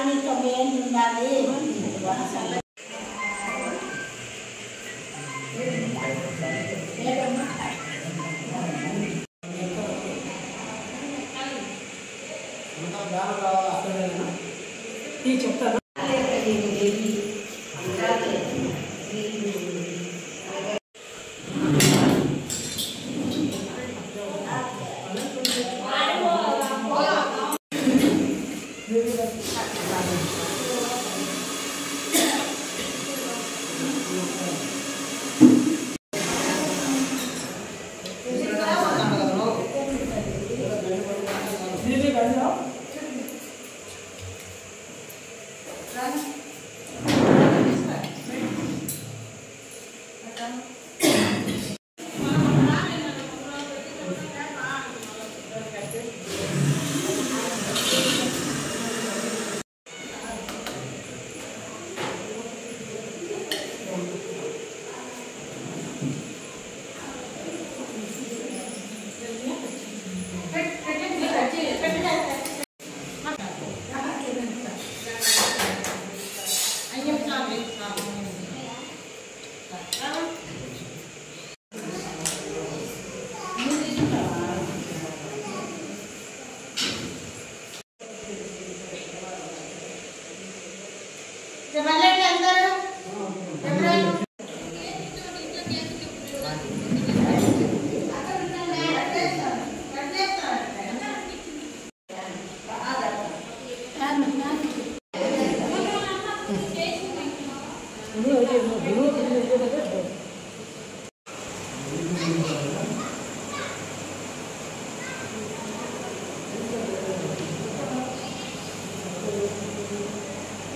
కానీ 9 ఏళ్ళు ఉండాలి. చెప్తాను.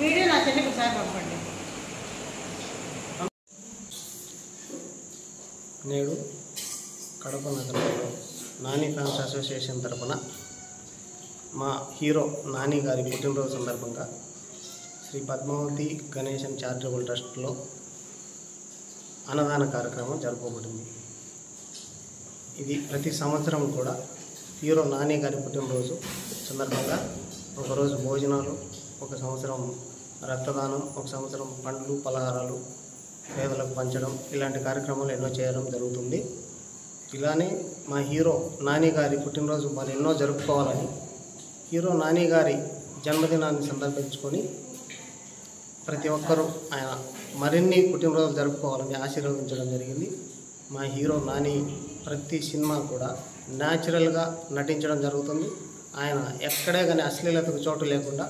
వీడియో నా చెల్లికి ఒకసారి పంపండి. నేడు కడప నగరంలో నాని ఫ్యాన్స్ అసోసియేషన్ తరఫున మా హీరో నాని గారి పుట్టినరోజు సందర్భంగా శ్రీ పద్మావతి గణేశన్ చారిటబుల్ ట్రస్ట్లో అన్నదాన కార్యక్రమం జరుపుకోబడింది. ఇది ప్రతి సంవత్సరం కూడా హీరో నాని గారి పుట్టినరోజు సందర్భంగా ఒకరోజు భోజనాలు, ఒక సంవత్సరం రక్తదానం, ఒక సంవత్సరం పండ్లు పలహారాలు పేదలకు పంచడం, ఇలాంటి కార్యక్రమాలు ఎన్నో చేయడం జరుగుతుంది. ఇలానే మా హీరో నాని గారి పుట్టినరోజు మరి ఎన్నో జరుపుకోవాలని హీరో నాని గారి జన్మదినాన్ని సందర్భించుకొని ప్రతి ఒక్కరూ ఆయన మరిన్ని పుట్టినరోజులు జరుపుకోవాలని ఆశీర్వదించడం జరిగింది. మా హీరో నాని ప్రతి సినిమా కూడా న్యాచురల్గా నటించడం జరుగుతుంది. ఆయన ఎక్కడే కానీ అశ్లీలతకు చోటు లేకుండా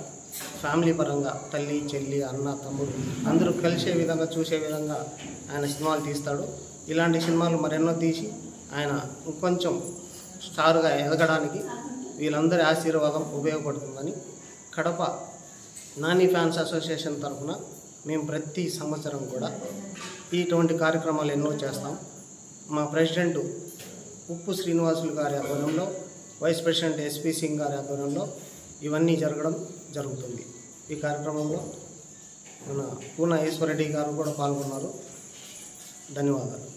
ఫ్యామిలీ పరంగా తల్లి చెల్లి అన్న తమ్ముడు అందరూ కలిసే విధంగా చూసే విధంగా ఆయన సినిమాలు తీస్తాడు. ఇలాంటి సినిమాలు మరెన్నో తీసి ఆయన ఇంకొంచెం స్టార్గా ఎదగడానికి వీళ్ళందరి ఆశీర్వాదం ఉపయోగపడుతుందని కడప నాని ఫ్యాన్స్ అసోసియేషన్ తరఫున మేము ప్రతి సంవత్సరం కూడా ఇటువంటి కార్యక్రమాలు ఎన్నో చేస్తాం. మా ప్రెసిడెంట్ ఉప్పు శ్రీనివాసులు గారి ఆధ్వర్యంలో, వైస్ ప్రెసిడెంట్ ఎస్పీ సింగ్ గారి ఆధ్వర్యంలో ఇవన్నీ జరగడం జరుగుతుంది. ఈ కార్యక్రమంలో మన పూన ఈశ్వరెడ్డి గారు కూడా పాల్గొన్నారు. ధన్యవాదాలు.